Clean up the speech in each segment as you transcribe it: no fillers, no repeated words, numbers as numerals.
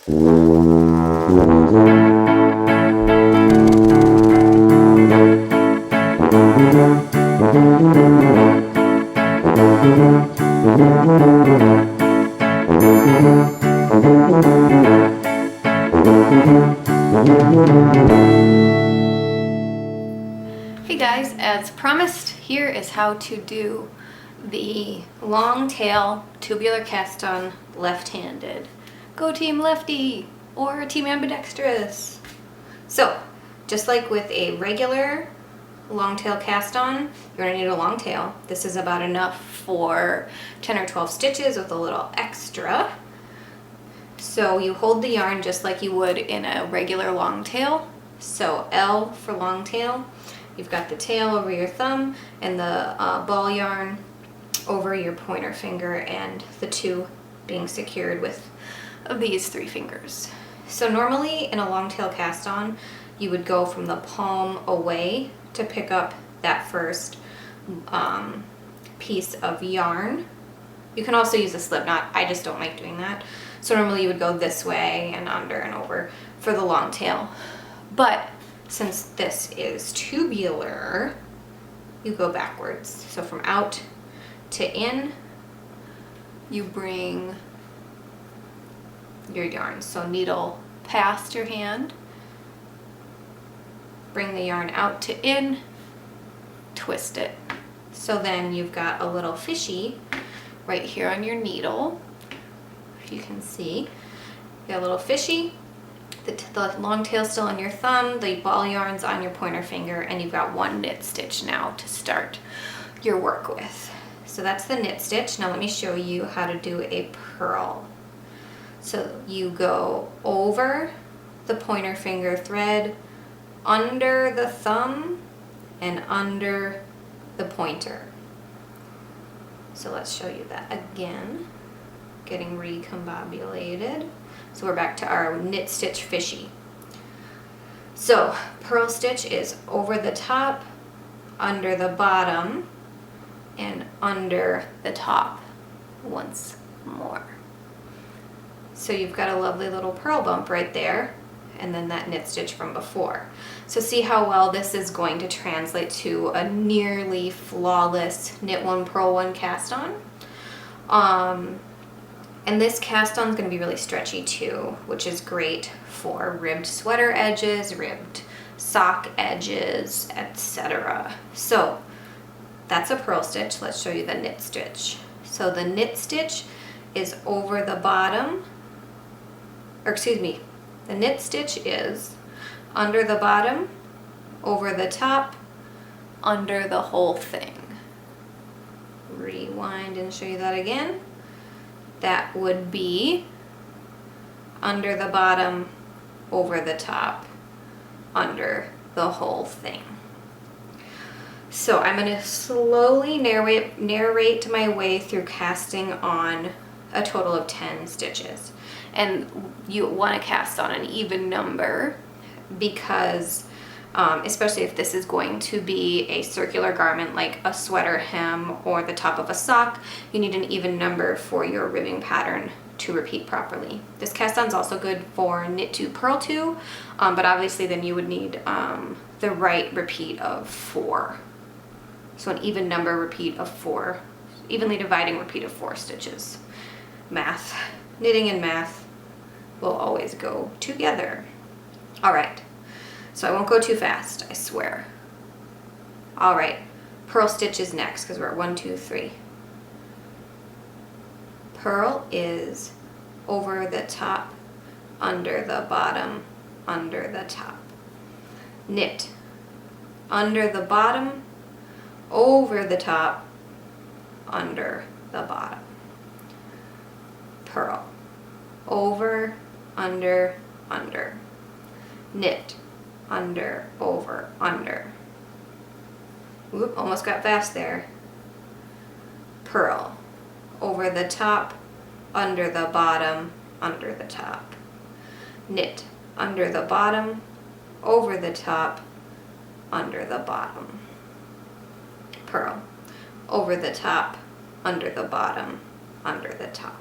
Hey guys, as promised, here is how to do the long tail tubular cast on left-handed. Go team lefty or team ambidextrous. So, just like with a regular long tail cast on, you're going to need a long tail. This is about enough for 10 or 12 stitches with a little extra. So you hold the yarn just like you would in a regular long tail. So L for long tail. You've got the tail over your thumb and the ball yarn over your pointer finger, and the two being secured with these 3 fingers. So normally in a long tail cast on, you would go from the palm away to pick up that first piece of yarn. You can also use a slip knot. I just don't like doing that. So normally you would go this way and under and over for the long tail. But since this is tubular, you go backwards. So from out to in, you bring your yarn. So needle past your hand, bring the yarn out to in, twist it. So then you've got a little fishy right here on your needle. If you can see, you got a little fishy. The long tail still on your thumb, the ball yarn's on your pointer finger, and you've got 1 knit stitch now to start your work with. So that's the knit stitch. Now let me show you how to do a purl. So you go over the pointer finger thread, under the thumb, and under the pointer. So let's show you that again, getting recombobulated. So we're back to our knit stitch fishy. So purl stitch is over the top, under the bottom, and under the top once more. So you've got a lovely little purl bump right there, and then that knit stitch from before. So see how well this is going to translate to a nearly flawless knit 1, purl 1 cast on. And this cast on is going to be really stretchy too, which is great for ribbed sweater edges, ribbed sock edges, etc. So that's a purl stitch. Let's show you the knit stitch. So the knit stitch is over the bottom, or excuse me, the knit stitch is under the bottom, over the top, under the whole thing. Rewind and show you that again. That would be under the bottom, over the top, under the whole thing. So I'm going to slowly narrate my way through casting on a total of 10 stitches. And you want to cast on an even number because especially if this is going to be a circular garment like a sweater hem or the top of a sock, you need an even number for your ribbing pattern to repeat properly. This cast on is also good for knit 2, purl 2, but obviously then you would need the right repeat of 4. So an even number repeat of 4, evenly dividing repeat of 4 stitches. Math, knitting and math will always go together. All right. So I won't go too fast, I swear. All right, purl stitch is next because we're at 1, 2, 3. Purl is over the top, under the bottom, under the top. Knit, under the bottom, over the top, under the bottom. Purl, over, under, under. Knit, under, over, under. Whoop, almost got fast there. Purl, over the top, under the bottom, under the top. Knit, under the bottom, over the top, under the bottom. Purl, over the top, under the bottom, under the top.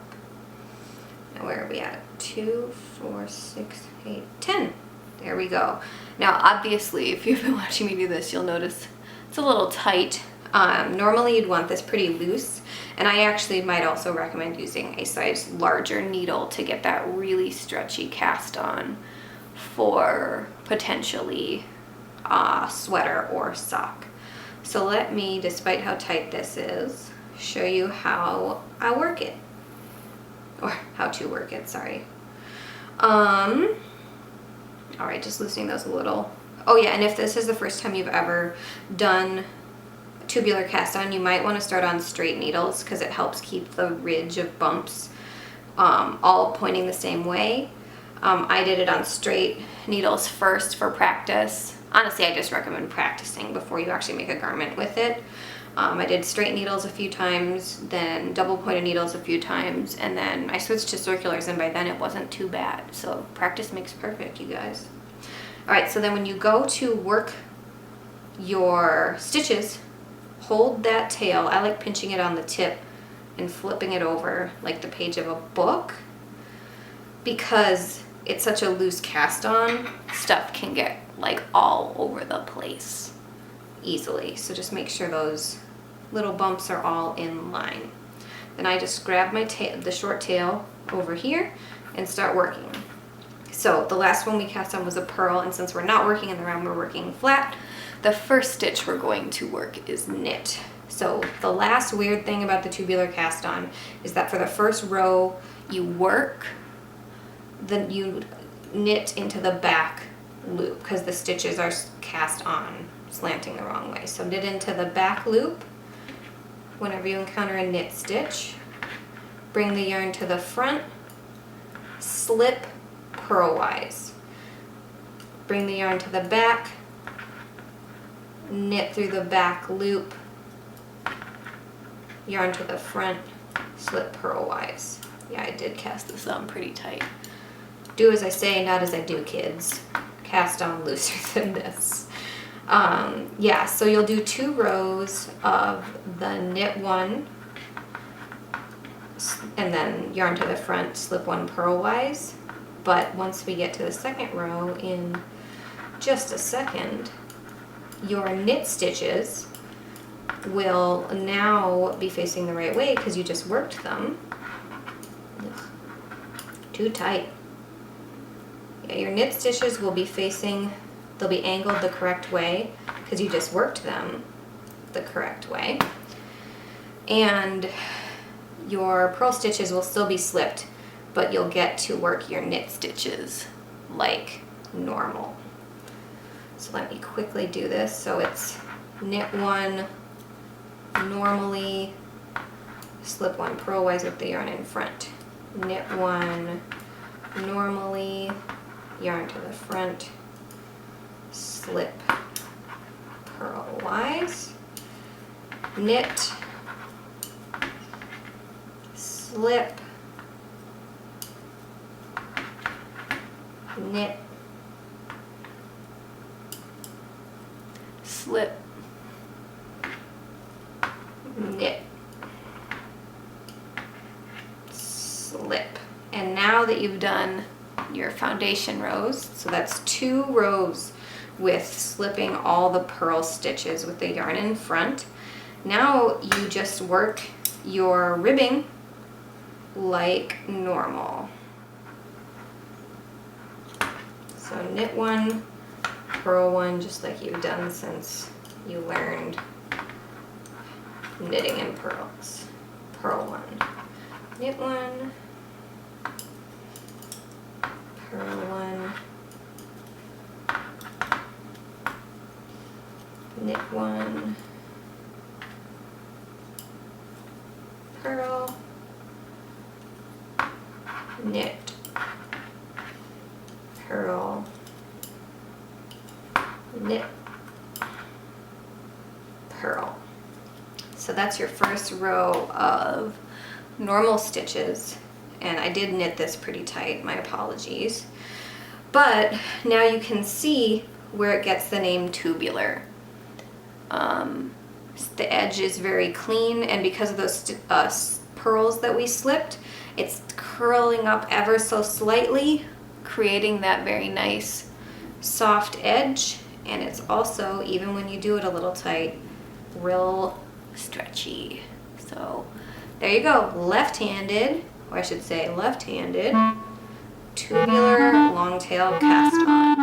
Now where are we at? 2, 4, 6, 8, 10. There we go. Now obviously if you've been watching me do this, you'll notice it's a little tight. Normally you'd want this pretty loose, and I actually might also recommend using a size larger needle to get that really stretchy cast on for potentially a sweater or sock. So let me, despite how tight this is, show you how I work it, or how to work it, sorry. All right, just loosening those a little. Oh yeah, and if this is the first time you've ever done tubular cast on, you might want to start on straight needles because it helps keep the ridge of bumps all pointing the same way. I did it on straight needles first for practice. Honestly, I just recommend practicing before you actually make a garment with it. I did straight needles a few times, then double pointed needles a few times, and then I switched to circulars, and by then it wasn't too bad. So practice makes perfect, you guys. All right, so then when you go to work your stitches, hold that tail. I like pinching it on the tip and flipping it over like the page of a book, because it's such a loose cast on, stuff can get like all over the place easily. So just make sure those little bumps are all in line. Then I just grab my tail, the short tail over here, and start working. So the last one we cast on was a purl, and since we're not working in the round, we're working flat. The first stitch we're going to work is knit. So the last weird thing about the tubular cast on is that for the first row you work, then you knit into the back loop because the stitches are cast on slanting the wrong way. So knit into the back loop whenever you encounter a knit stitch. Bring the yarn to the front, slip purlwise. Bring the yarn to the back, knit through the back loop, yarn to the front, slip purlwise. Yeah, I did cast this on pretty tight. Do as I say, not as I do, kids. Cast on looser than this. Yeah, so you'll do 2 rows of the knit one, and then yarn to the front, slip 1 purlwise. But once we get to the second row in just a second, your knit stitches will now be facing the right way because you just worked them. Too tight. Yeah, your knit stitches will be facing, they'll be angled the correct way because you just worked them the correct way. And your purl stitches will still be slipped, but you'll get to work your knit stitches like normal. So let me quickly do this. So it's knit 1 normally, slip 1 purlwise with the yarn in front. Knit 1 normally, yarn to the front, slip purlwise, knit, slip, knit, slip, knit, slip. And now that you've done your foundation rows, so that's 2 rows with slipping all the purl stitches with the yarn in front, now you just work your ribbing like normal. So knit 1, purl 1, just like you've done since you learned knitting and purls. Purl 1, knit 1, purl 1, knit 1, purl, knit, purl, knit, purl. So that's your first row of normal stitches, and I did knit this pretty tight, my apologies. But now you can see where it gets the name tubular. The edge is very clean, and because of those purls that we slipped, It's curling up ever so slightly, creating that very nice soft edge. And it's also, even when you do it a little tight, real stretchy. So there you go, left-handed, or I should say left-handed, tubular long tail cast on.